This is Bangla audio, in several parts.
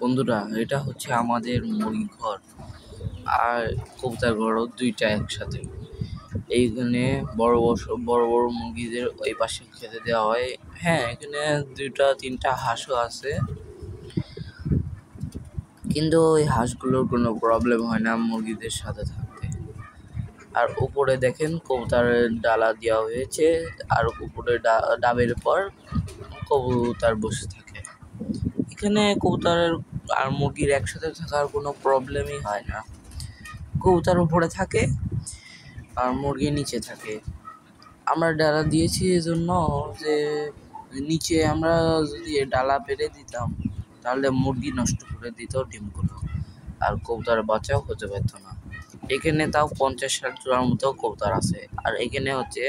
বন্ধুরা, এটা হচ্ছে আমাদের মুরগি ঘর আর কবুতর ঘরও দুইটা একসাথে। এইখানে বড় বড় বড় মুরগিদের ওই পাশে খেতে দেওয়া হয়। হ্যাঁ, এখানে দুইটা তিনটা হাঁসও আছে, কিন্তু ওই হাঁসগুলোর কোনো প্রবলেম হয় না মুরগিদের সাথে থাকতে। আর উপরে দেখেন কবুতরের ডালা দেওয়া হয়েছে, আর উপরে ডাবের পর কবুতর বসে থাকে। এখানে কবুতরের আর মুরগির একসাথে থাকার কোনো প্রবলেমই হয় না। কবুতর উপরে থাকে আর মুরগি নিচে থাকে। আমরা ডালা দিয়েছি এজন্য যে নিচে আমরা যদি ডালা পেরে দিতাম তাহলে মুরগি নষ্ট করে দিত ডিমগুলো, আর কবুতর বাচ্চাও হতে পারত না। এখানে তাও 50-60 জোড়ার মতো কবুতর আছে। আর এখানে হচ্ছে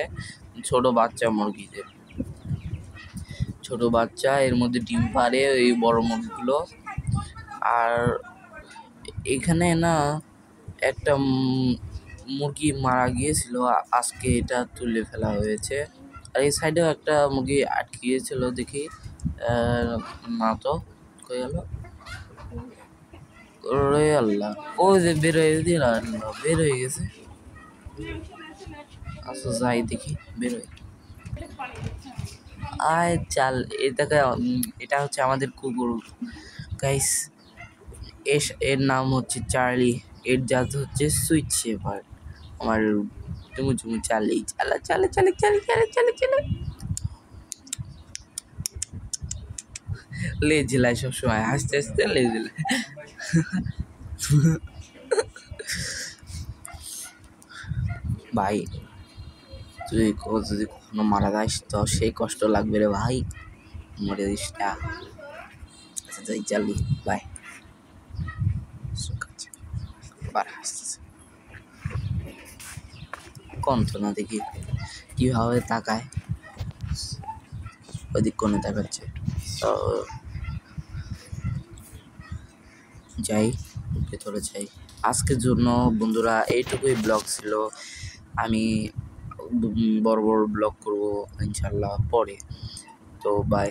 ছোট বাচ্চা মুরগিদের ছোট বাচ্চা, এর মধ্যে ডিম পাড়ে এই বড় মুরগিগুলো। আর এখানে না একটা মুরগি মারা গিয়েছিল, আজকে এটা তুলে ফেলা হয়েছে। আর এই সাইডেও একটা মুরগি আটকে গিয়েছিল, দেখি না তো কই গেল, ওরে আল্লাহ, ওই যে বের হয়ে বের হয়ে গেছে। আচ্ছা যাই দেখি, বের হয়ে আয় চাল। এটা হচ্ছে আমাদের কুকুর গাইস। এর নাম হচ্ছে চার্লি, এর জাত হচ্ছে সুইট শেপার্ড। আমার চুমু চুমু চালে চালা চালে চালে চালে চালে চালে চালে লেজ ঝেলায় সবসময়, হাসতে হাসতে লেজ ঝেলায়। ভাই তুই যদি কখনো মারা যাস তো সেই কষ্ট লাগবে রে ভাই, মরে দিস না। আচ্ছা যাই, চালি বাই। আবার হাসতেছে, কন্ত না দেখি কিভাবে তাকায়, ওইদিক কোণে তাকাচ্ছে। তো যাই, ভেতরে যাই। আজকের জন্য বন্ধুরা এইটুকুই ব্লগ ছিল। আমি বড় বড় ব্লগ করবো ইনশাল্লাহ পরে। তো বাই।